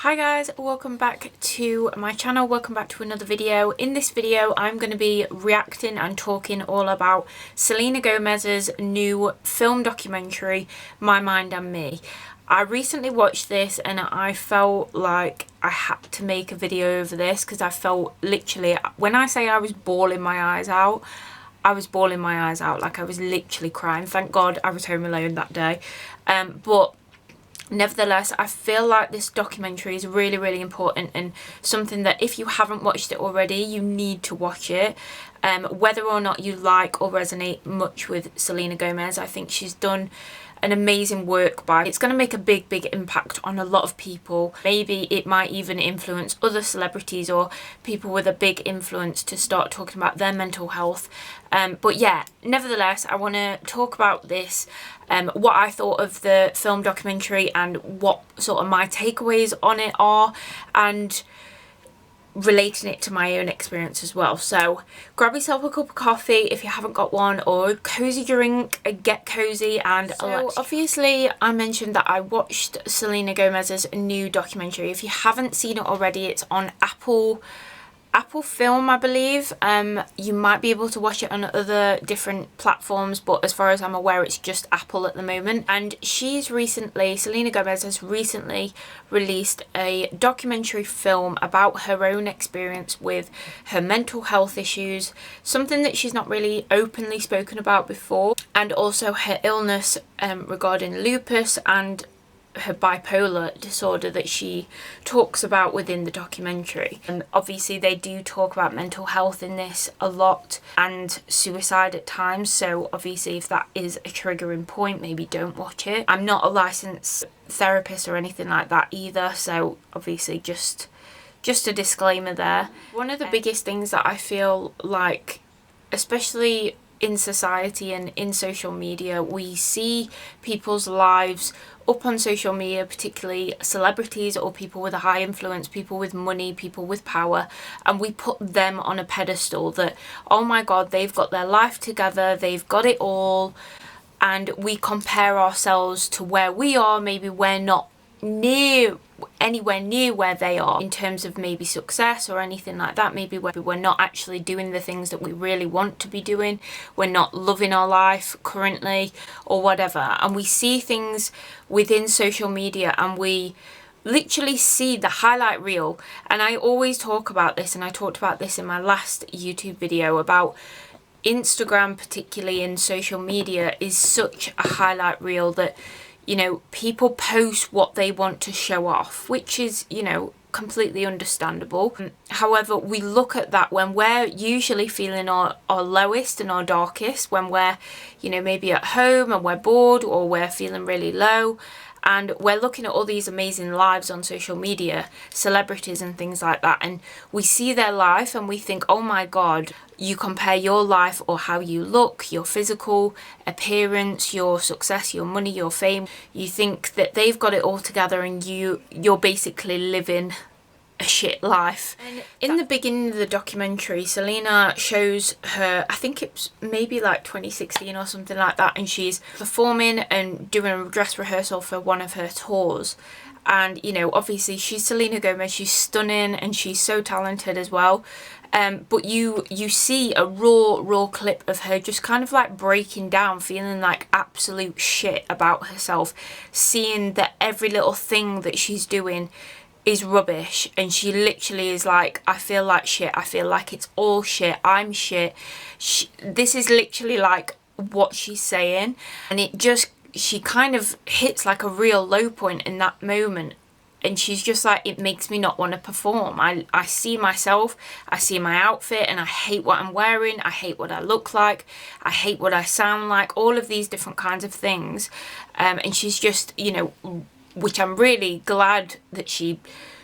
Hi guys, welcome back to my channel, welcome back to another video. In this video I'm going to be reacting and talking all about Selena Gomez's new film documentary, My Mind and Me. I recently watched this and I felt like I had to make a video over this because I felt literally, when I say I was bawling my eyes out, I was bawling my eyes out, like I was literally crying. Thank God I was home alone that day. But nevertheless, I feel like this documentary is really, really important and something that if you haven't watched it already, you need to watch it. Whether or not you like or resonate much with Selena Gomez, I think she's done an amazing work by. It's going to make a big impact on a lot of people. Maybe it might even influence other celebrities or people with a big influence to start talking about their mental health. But yeah, nevertheless, I want to talk about this, what I thought of the film documentary and what sort of my takeaways on it are, and relating it to my own experience as well. So grab yourself a cup of coffee if you haven't got one, or a cozy drink, get cozy. And so obviously I mentioned that I watched Selena Gomez's new documentary. If you haven't seen it already, it's on Apple Film, I believe. You might be able to watch it on other different platforms, but as far as I'm aware, it's just Apple at the moment. And Selena Gomez has recently released a documentary film about her own experience with her mental health issues, something that she's not really openly spoken about before, and also her illness regarding lupus and her bipolar disorder that she talks about within the documentary. And obviously they do talk about mental health in this a lot, and suicide at times, so obviously if that is a triggering point, maybe don't watch it. I'm not a licensed therapist or anything like that either, so obviously just a disclaimer there. One of the biggest things that I feel like, especially in society and in social media, we see people's lives up on social media, particularly celebrities or people with a high influence, people with money, people with power, and we put them on a pedestal that, oh my God, they've got their life together, they've got it all, and we compare ourselves to where we are. Maybe we're not anywhere near where they are in terms of maybe success or anything like that. Maybe we're not actually doing the things that we really want to be doing, we're not loving our life currently or whatever, and we see things within social media and we literally see the highlight reel. And I always talk about this, and I talked about this in my last YouTube video, about Instagram, particularly in social media, is such a highlight reel that, you know, people post what they want to show off, which is, you know, completely understandable. However, we look at that when we're usually feeling our lowest and our darkest, when we're, you know, maybe at home and we're bored or we're feeling really low, and we're looking at all these amazing lives on social media, celebrities and things like that, and we see their life and we think, oh my God, you compare your life or how you look, your physical appearance, your success, your money, your fame, you think that they've got it all together and you're basically living a shit life. And in the beginning of the documentary, Selena shows her, I think it's maybe like 2016 or something like that, and she's performing and doing a dress rehearsal for one of her tours. And, you know, obviously she's Selena Gomez, she's stunning and she's so talented as well. But you see a raw clip of her just kind of like breaking down, feeling like absolute shit about herself, seeing that every little thing that she's doing is rubbish, and she literally is like, I feel like shit, I feel like it's all shit, I'm shit. This is literally like what she's saying, and she kind of hits like a real low point in that moment, and she's just like, it makes me not want to perform. I see myself, I see my outfit, and I hate what I'm wearing, I hate what I look like, I hate what I sound like, all of these different kinds of things. And she's just, you know, which I'm really glad that she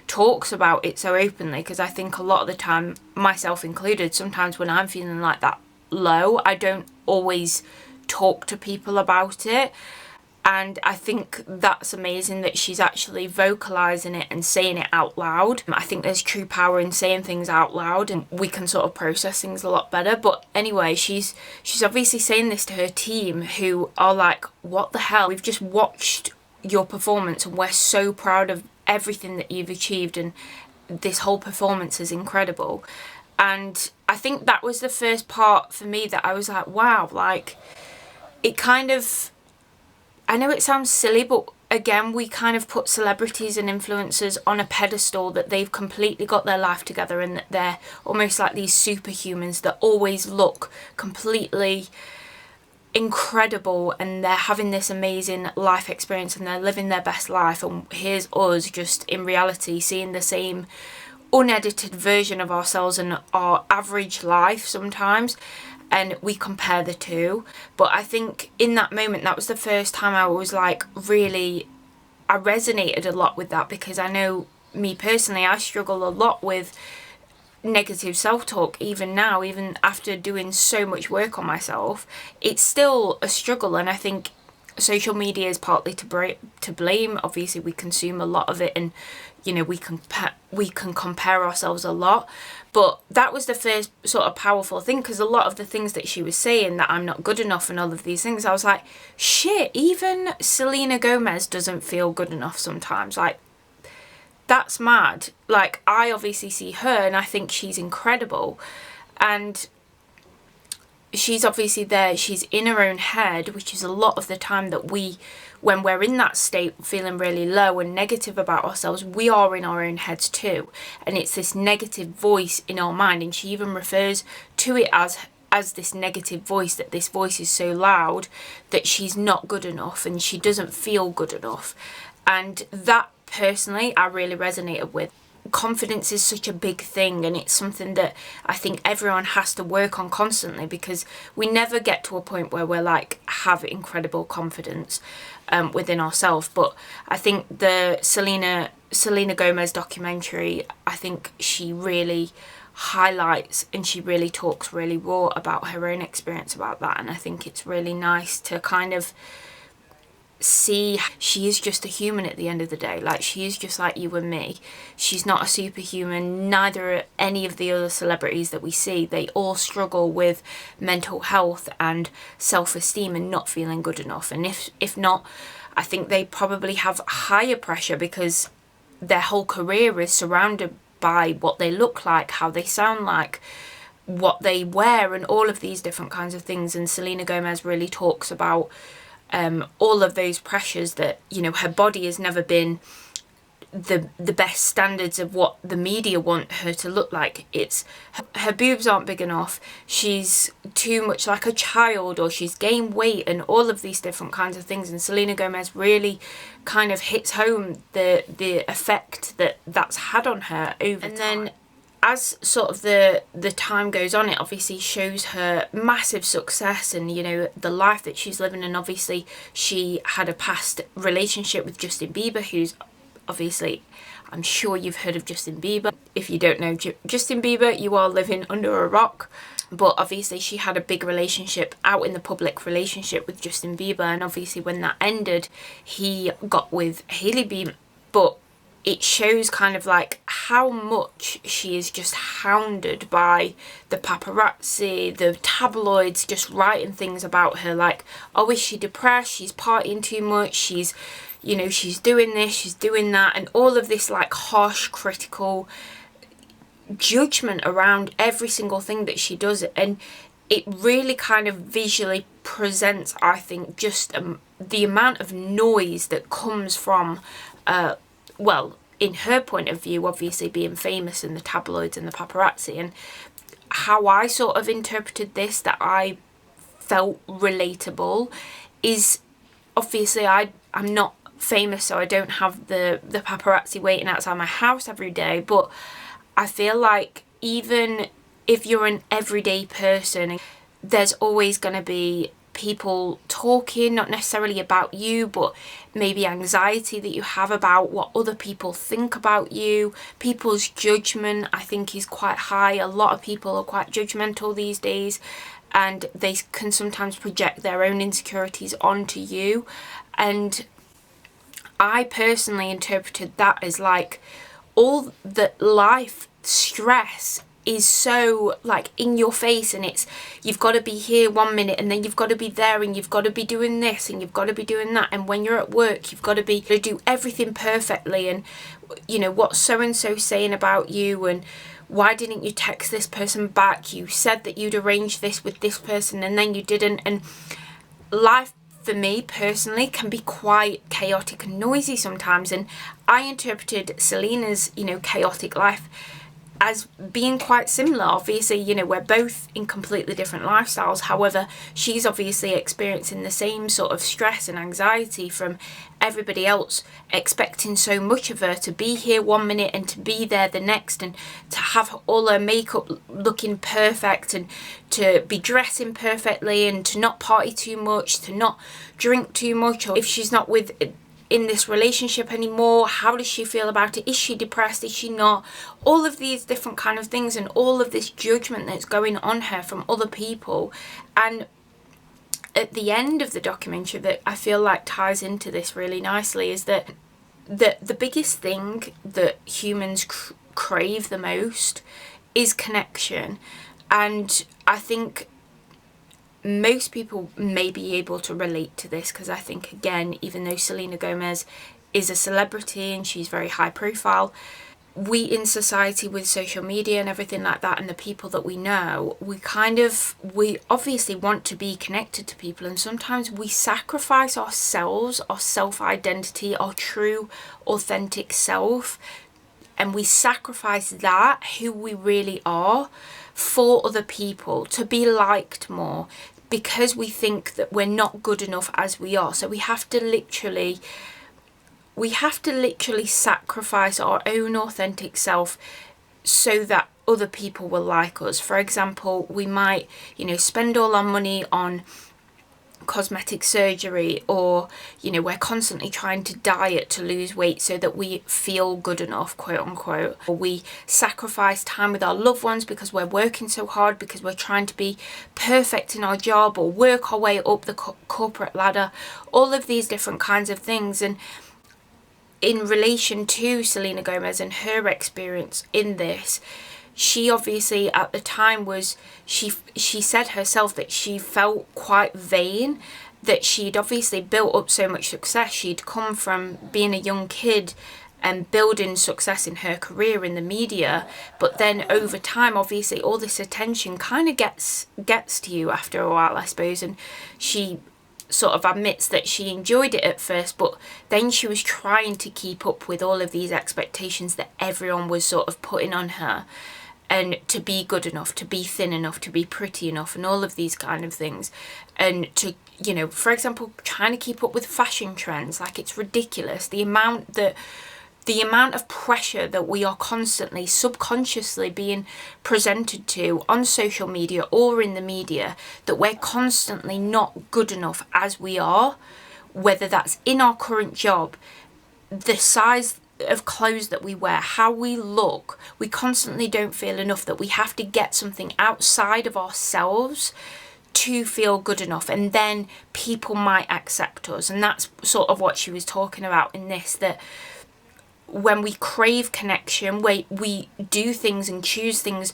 talks about it so openly, because I think a lot of the time, myself included, sometimes when I'm feeling like that low, I don't always talk to people about it. And I think that's amazing that she's actually vocalizing it and saying it out loud. I think there's true power in saying things out loud, and we can sort of process things a lot better. But anyway, she's obviously saying this to her team, who are like, what the hell, we've just watched your performance and we're so proud of everything that you've achieved, and this whole performance is incredible. And I think that was the first part for me that I was like, wow, like, it kind of, I know it sounds silly, but again, we kind of put celebrities and influencers on a pedestal that they've completely got their life together, and that they're almost like these superhumans that always look completely incredible, and they're having this amazing life experience and they're living their best life. And here's us just in reality seeing the same unedited version of ourselves and our average life sometimes, and we compare the two. But I think in that moment, that was the first time I was like, really, I resonated a lot with that, because I know me personally, I struggle a lot with negative self-talk. Even now, even after doing so much work on myself, it's still a struggle. And I think social media is partly to blame. Obviously we consume a lot of it, and you know, we can compare ourselves a lot. But that was the first sort of powerful thing, because a lot of the things that she was saying, that I'm not good enough and all of these things, I was like, shit, even Selena Gomez doesn't feel good enough sometimes. Like, that's mad. Like, I obviously see her and I think she's incredible, and she's obviously there, she's in her own head, which is a lot of the time that when we're in that state feeling really low and negative about ourselves, we are in our own heads too. And it's this negative voice in our mind, and she even refers to it as this negative voice, that this voice is so loud that she's not good enough and she doesn't feel good enough. And that personally I really resonated with. Confidence is such a big thing, and it's something that I think everyone has to work on constantly, because we never get to a point where we're like have incredible confidence within ourselves. But I think the Selena Gomez documentary, I think she really highlights and she really talks really raw about her own experience about that. And I think it's really nice to kind of see she is just a human at the end of the day. Like, she is just like you and me. She's not a superhuman. Neither are any of the other celebrities that we see. They all struggle with mental health and self-esteem and not feeling good enough. And if not, I think they probably have higher pressure, because their whole career is surrounded by what they look like, how they sound like, what they wear, and all of these different kinds of things. And Selena Gomez really talks about all of those pressures, that, you know, her body has never been the best standards of what the media want her to look like. It's her boobs aren't big enough, she's too much like a child, or she's gained weight, and all of these different kinds of things. And Selena Gomez really kind of hits home the effect that's had on her over time. And then as sort of the time goes on, it obviously shows her massive success and, you know, the life that she's living. And obviously she had a past relationship with Justin Bieber, who's obviously, I'm sure you've heard of Justin Bieber. If you don't know Justin Bieber, you are living under a rock. But obviously she had a big relationship, out in the public relationship, with Justin Bieber. And obviously when that ended, he got with Hailey Bieber. But it shows kind of like how much she is just hounded by the paparazzi, the tabloids, just writing things about her like, oh, is she depressed? She's partying too much. She's, you know, she's doing this, she's doing that. And all of this like harsh, critical judgment around every single thing that she does. And it really kind of visually presents, I think, just the amount of noise that comes from well, in her point of view, obviously being famous, and the tabloids and the paparazzi. And how I sort of interpreted this, that I felt relatable, is obviously I'm not famous, so I don't have the paparazzi waiting outside my house every day. But I feel like even if you're an everyday person, there's always going to be people talking, not necessarily about you, but maybe anxiety that you have about what other people think about you. People's judgment, I think, is quite high. A lot of people are quite judgmental these days, and they can sometimes project their own insecurities onto you. And I personally interpreted that as like all the life stress is so like in your face, and it's, you've got to be here 1 minute and then you've got to be there, and you've got to be doing this and you've got to be doing that, and when you're at work you've got to do everything perfectly, and you know, what's so and so saying about you, and why didn't you text this person back, you said that you'd arrange this with this person and then you didn't. And life for me personally can be quite chaotic and noisy sometimes, and I interpreted Selena's, you know, chaotic life as being quite similar. Obviously, you know, we're both in completely different lifestyles. However, she's obviously experiencing the same sort of stress and anxiety from everybody else expecting so much of her, to be here 1 minute and to be there the next, and to have all her makeup looking perfect, and to be dressing perfectly, and to not party too much, to not drink too much, or if she's not in this relationship anymore, how does she feel about it? Is she depressed? Is she not? All of these different kind of things, and all of this judgment that's going on her from other people. And at the end of the documentary, that I feel like ties into this really nicely, is that the biggest thing that humans crave the most is connection. And I think most people may be able to relate to this, because I think, again, even though Selena Gomez is a celebrity and she's very high profile, we in society, with social media and everything like that, and the people that we know, we obviously want to be connected to people, and sometimes we sacrifice ourselves, our self-identity, our true authentic self, and we sacrifice that, who we really are, for other people, to be liked more, because we think that we're not good enough as we are. So we have to literally sacrifice our own authentic self so that other people will like us. For example, we might, you know, spend all our money on cosmetic surgery, or you know, we're constantly trying to diet to lose weight so that we feel good enough, quote unquote, or we sacrifice time with our loved ones because we're working so hard, because we're trying to be perfect in our job, or work our way up the corporate ladder, all of these different kinds of things. And in relation to Selena Gomez and her experience in this, she obviously at the time she said herself that she felt quite vain, that she'd obviously built up so much success. She'd come from being a young kid and building success in her career in the media, but then over time, obviously, all this attention kind of gets to you after a while, I suppose. And she sort of admits that she enjoyed it at first, but then she was trying to keep up with all of these expectations that everyone was sort of putting on her, and to be good enough, to be thin enough, to be pretty enough, and all of these kind of things. And to, you know, for example, trying to keep up with fashion trends. Like, it's ridiculous the amount of pressure that we are constantly subconsciously being presented to on social media or in the media, that we're constantly not good enough as we are, whether that's in our current job, the size of clothes that we wear, how we look. We constantly don't feel enough, that we have to get something outside of ourselves to feel good enough, and then people might accept us. And that's sort of what she was talking about in this, that when we crave connection, we do things and choose things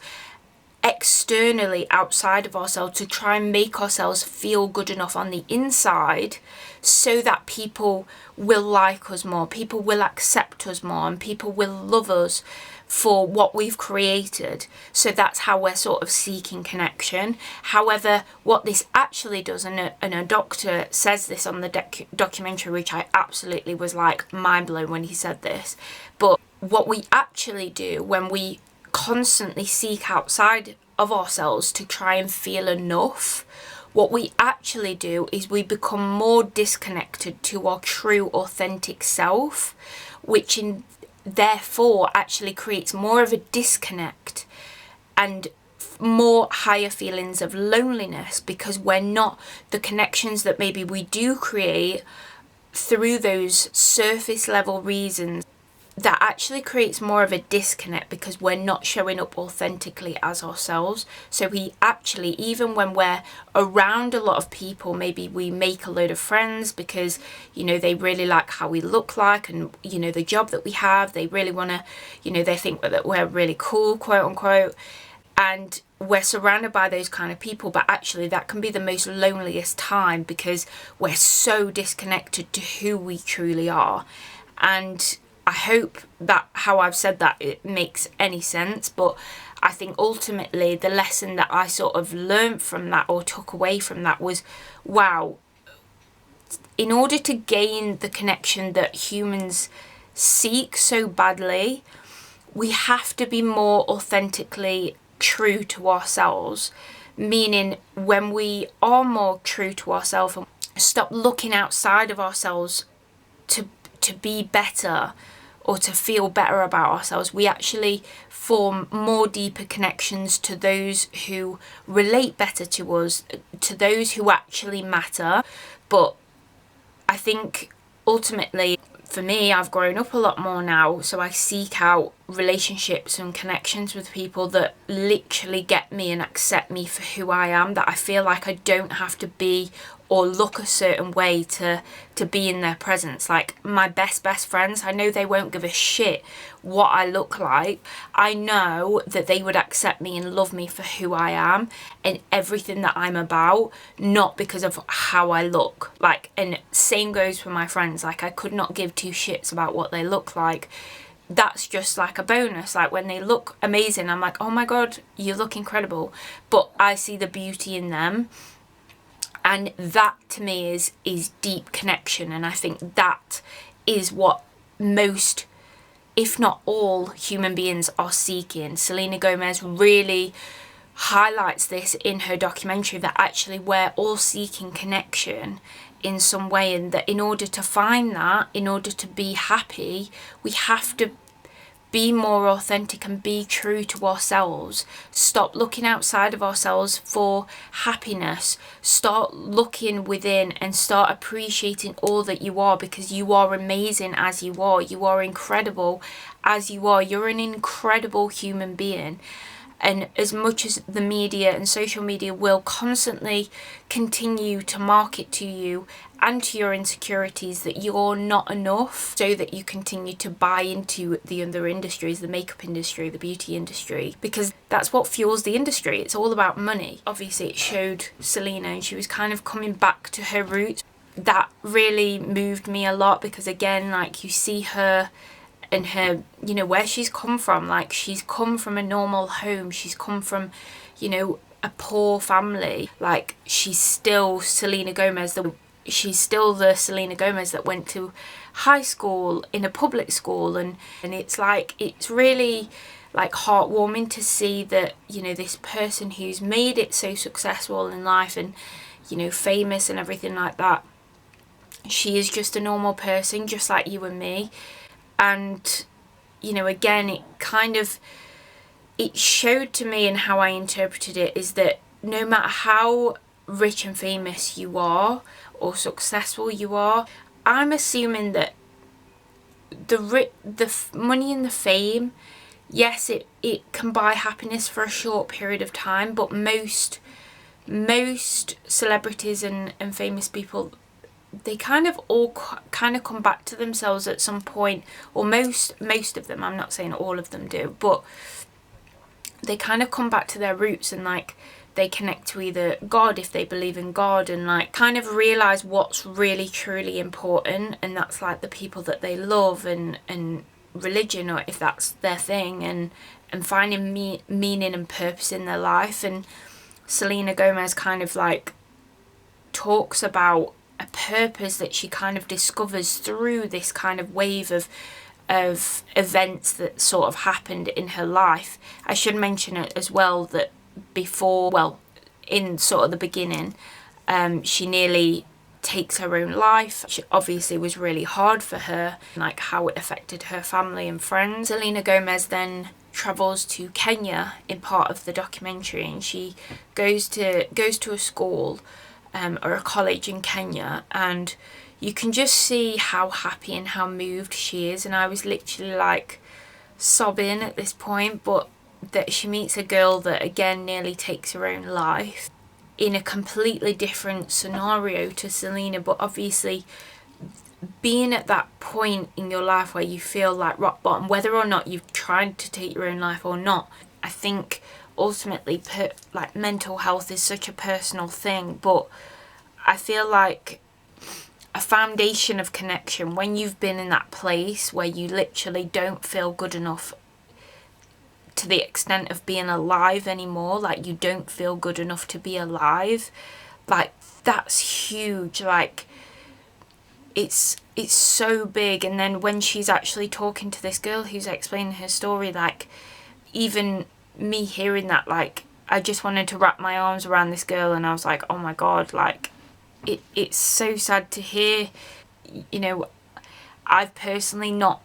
externally outside of ourselves to try and make ourselves feel good enough on the inside, so that people will like us more, people will accept us more, and people will love us for what we've created. So that's how we're sort of seeking connection. However, what this actually does, and a doctor says this on the documentary, which I absolutely was like mind blown when he said this, but what we actually do when we constantly seek outside of ourselves to try and feel enough, what we actually do is we become more disconnected to our true authentic self, which therefore actually creates more of a disconnect and more higher feelings of loneliness, because we're not, the connections that maybe we do create through those surface level reasons, that actually creates more of a disconnect, because we're not showing up authentically as ourselves. So we actually, even when we're around a lot of people, maybe we make a load of friends because, you know, they really like how we look like, and, you know, the job that we have, they really want to, you know, they think that we're really cool, quote unquote. And we're surrounded by those kind of people, but actually that can be the most loneliest time because we're so disconnected to who we truly are. And I hope that how I've said that it makes any sense, but I think ultimately the lesson that I sort of learned from that or took away from that was, wow, in order to gain the connection that humans seek so badly, we have to be more authentically true to ourselves. Meaning, when we are more true to ourselves and stop looking outside of ourselves to be better or to feel better about ourselves, we actually form more deeper connections to those who relate better to us, to those who actually matter. But I think ultimately, for me, I've grown up a lot more now, so I seek out relationships and connections with people that literally get me and accept me for who I am, that I feel like I don't have to be or look a certain way to be in their presence. Like my best friends, I know they won't give a shit what I look like. I know that they would accept me and love me for who I am and everything that I'm about, not because of how I look. Like, and same goes for my friends. Like, I could not give two shits about what they look like. That's just like a bonus. Like, when they look amazing, I'm like, oh my god, you look incredible. But I see the beauty in them. And that to me is deep connection. And I think that is what most, if not all, human beings are seeking. Selena Gomez really highlights this in her documentary, that actually we're all seeking connection in some way, and that in order to find that, in order to be happy, we have to be more authentic and be true to ourselves. Stop looking outside of ourselves for happiness. Start looking within and start appreciating all that you are, because you are amazing as you are. You are incredible as you are. You're an incredible human being. And as much as the media and social media will constantly continue to market to you and to your insecurities that you're not enough, so that you continue to buy into the other industries, the makeup industry, the beauty industry, because that's what fuels the industry. It's all about money. Obviously, it showed Selena and she was kind of coming back to her roots. That really moved me a lot, because again, like, you see her and her, you know, where she's come from. Like, she's come from a normal home. She's come from, you know, a poor family. Like, she's still Selena Gomez. She's still the Selena Gomez that went to high school in a public school. And it's like, it's really like heartwarming to see that, you know, this person who's made it so successful in life and, you know, famous and everything like that, she is just a normal person just like you and me. And, you know, again, it showed to me, and how I interpreted it is that no matter how rich and famous you are or successful you are, I'm assuming that the money and the fame, yes, it can buy happiness for a short period of time, but most celebrities and famous people, they kind of all kind of come back to themselves at some point, or most of them. I'm not saying all of them do, but they kind of come back to their roots, and like they connect to either God, if they believe in God, and like kind of realize what's really truly important, and that's like the people that they love and religion, or if that's their thing, and finding meaning and purpose in their life. And Selena Gomez kind of like talks about a purpose that she kind of discovers through this kind of wave of events that sort of happened in her life. I should mention it as well that in sort of the beginning, she nearly takes her own life, which obviously was really hard for her, like how it affected her family and friends. Selena Gomez then travels to Kenya in part of the documentary, and she goes to a school or a college in Kenya, and you can just see how happy and how moved she is. And I was literally like sobbing at this point, but that she meets a girl that again nearly takes her own life in a completely different scenario to Selena. But obviously, being at that point in your life where you feel like rock bottom, whether or not you've tried to take your own life or not, I think ultimately like mental health is such a personal thing, but I feel like a foundation of connection, when you've been in that place where you literally don't feel good enough to the extent of being alive anymore, like you don't feel good enough to be alive, like that's huge. Like it's so big. And then when she's actually talking to this girl who's explaining her story, like even me hearing that, like I just wanted to wrap my arms around this girl, and I was like, oh my god, like it's so sad to hear. You know, I've personally not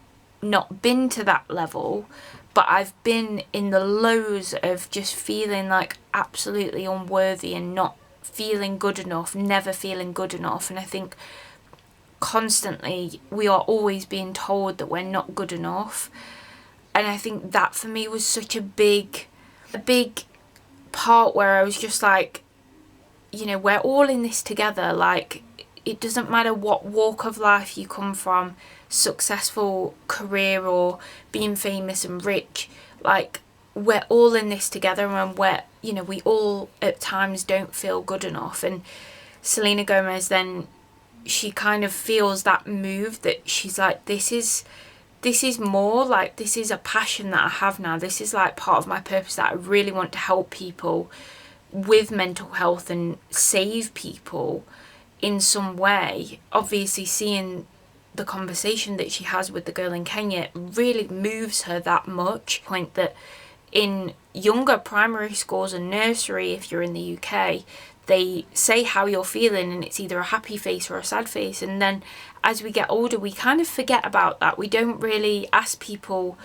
been to that level, but I've been in the lows of just feeling like absolutely unworthy and not feeling good enough, never feeling good enough. And I think constantly we are always being told that we're not good enough. And I think that for me was such a big part where I was just like, you know, we're all in this together. Like, it doesn't matter what walk of life you come from, successful career or being famous and rich, like we're all in this together, and we're, you know, we all at times don't feel good enough. And Selena Gomez, then she kind of feels that move that she's like, this is more, like this is a passion that I have now, this is like part of my purpose, that I really want to help people with mental health and save people in some way. Obviously seeing the conversation that she has with the girl in Kenya really moves her that much. Point that in younger primary schools and nursery, if you're in the UK, they say how you're feeling and it's either a happy face or a sad face. And then as we get older, we kind of forget about that. We don't really ask people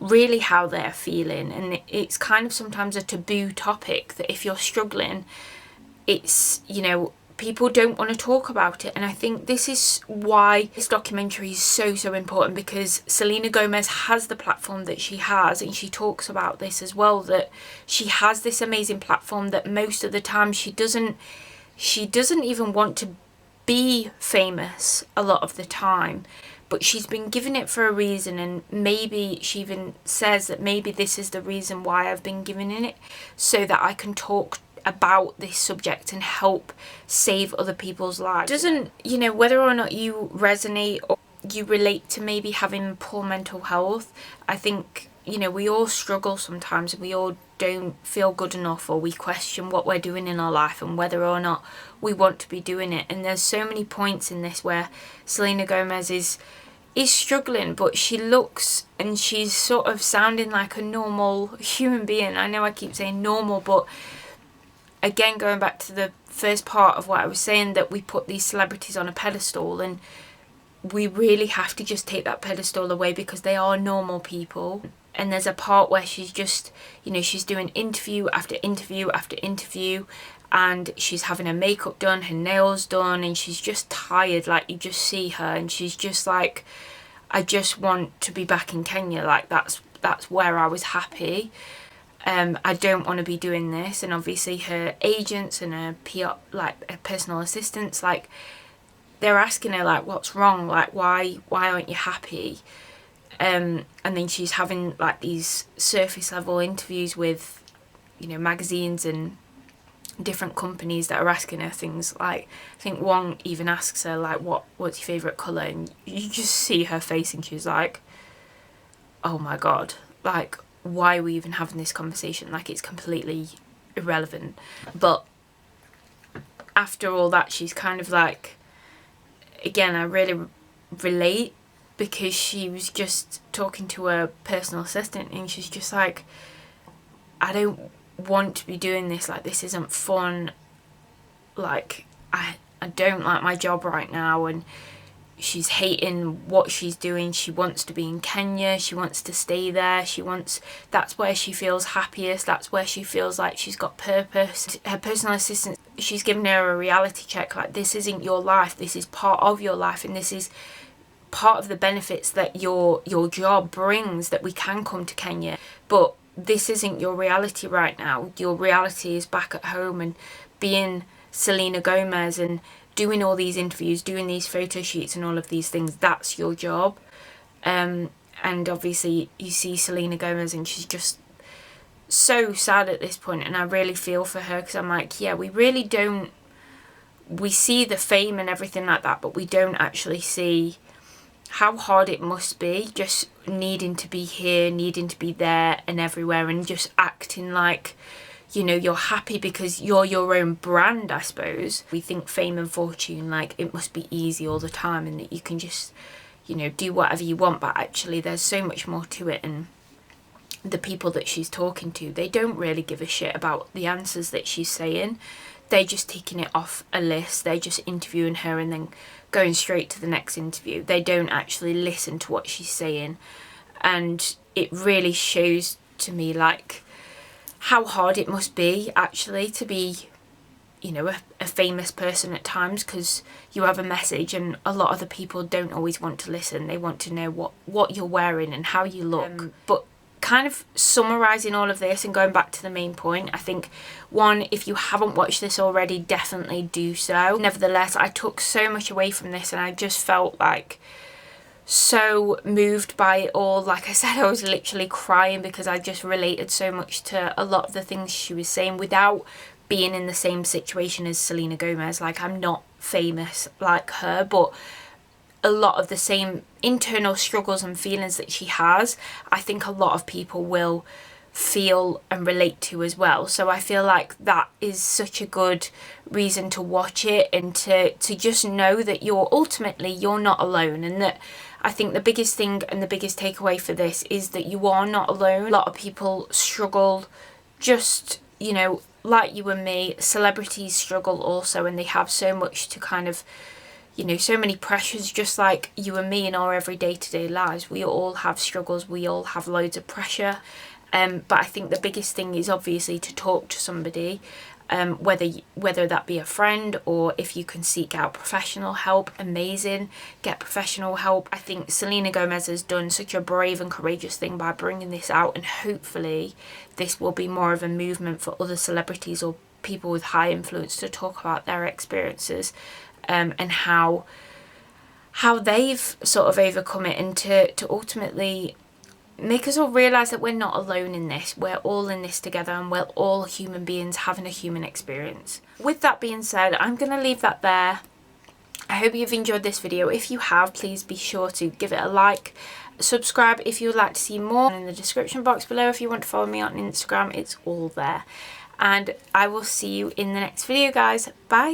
really how they're feeling, and it's kind of sometimes a taboo topic that if you're struggling, it's, you know, people don't want to talk about it. And I think this is why this documentary is so important, because Selena Gomez has the platform that she has, and she talks about this as well, that she has this amazing platform that most of the time she doesn't even want to be famous a lot of the time, but she's been given it for a reason. And maybe she even says that maybe this is the reason why I've been given it, so that I can talk about this subject and help save other people's lives. Doesn't, you know, whether or not you resonate or you relate to maybe having poor mental health, I think, you know, we all struggle sometimes, and we all don't feel good enough, or we question what we're doing in our life and whether or not we want to be doing it. And there's so many points in this where Selena Gomez is struggling, but she looks and she's sort of sounding like a normal human being. I know I keep saying normal, but again, going back to the first part of what I was saying, that we put these celebrities on a pedestal, and we really have to just take that pedestal away, because they are normal people. And there's a part where she's just, you know, she's doing interview after interview after interview, and she's having her makeup done, her nails done, and she's just tired. Like, you just see her and she's just like, I just want to be back in Kenya. Like, that's where I was happy. I don't want to be doing this. And obviously her agents and her PR, like her personal assistants, like they're asking her like, what's wrong? Like, why aren't you happy? And then she's having like these surface level interviews with, you know, magazines and different companies that are asking her things. Like, I think one even asks her like, what's your favourite colour? And you just see her face and she's like, oh my god, like, why are we even having this conversation? Like, it's completely irrelevant. But after all that, she's kind of like, again, I really relate, because she was just talking to her personal assistant and she's just like, I don't want to be doing this. Like, this isn't fun. Like, I don't like my job right now. And she's hating what she's doing. She wants to be in Kenya. She wants to stay there. That's where she feels happiest. That's where she feels like she's got purpose. Her personal assistant, she's given her a reality check. Like, this isn't your life. This is part of your life. And this is part of the benefits that your job brings, that we can come to Kenya. But this isn't your reality right now. Your reality is back at home and being Selena Gomez and doing all these interviews, doing these photo shoots and all of these things. That's your job. And obviously you see Selena Gomez and she's just so sad at this point, and I really feel for her, because I'm like, yeah, we really don't, we see the fame and everything like that, but we don't actually see how hard it must be just needing to be here, needing to be there and everywhere, and just acting like, you know, you're happy because you're your own brand, I suppose. We think fame and fortune, like, it must be easy all the time and that you can just, you know, do whatever you want, but actually there's so much more to it. And the people that she's talking to, they don't really give a shit about the answers that she's saying. They're just taking it off a list. They're just interviewing her and then going straight to the next interview. They don't actually listen to what she's saying. And it really shows to me, like, how hard it must be actually to be, you know, a famous person at times, because you have a message and a lot of the people don't always want to listen. They want to know what you're wearing and how you look. But kind of summarising all of this and going back to the main point, I think, one, if you haven't watched this already, definitely do so. Nevertheless, I took so much away from this, and I just felt like so moved by it all. Like I said, I was literally crying because I just related so much to a lot of the things she was saying without being in the same situation as Selena Gomez. Like, I'm not famous like her, but a lot of the same internal struggles and feelings that she has, I think a lot of people will feel and relate to as well. So I feel like that is such a good reason to watch it, and to just know that you're not alone. And that, I think the biggest thing and the biggest takeaway for this is that you are not alone. A lot of people struggle, just, you know, like you and me. Celebrities struggle also, and they have so much to kind of, you know, so many pressures, just like you and me in our everyday to-day lives. We all have struggles, we all have loads of pressure. But I think the biggest thing is obviously to talk to somebody, whether that be a friend, or if you can seek out professional help, amazing, get professional help. I think Selena Gomez has done such a brave and courageous thing by bringing this out, and hopefully this will be more of a movement for other celebrities or people with high influence to talk about their experiences, and how they've sort of overcome it, and to ultimately make us all realise that we're not alone in this. We're all in this together, and we're all human beings having a human experience. With that being said, I'm going to leave that there. I hope you've enjoyed this video. If you have, please be sure to give it a like. Subscribe if you would like to see more. In the description box below, if you want to follow me on Instagram, it's all there. And I will see you in the next video, guys. Bye.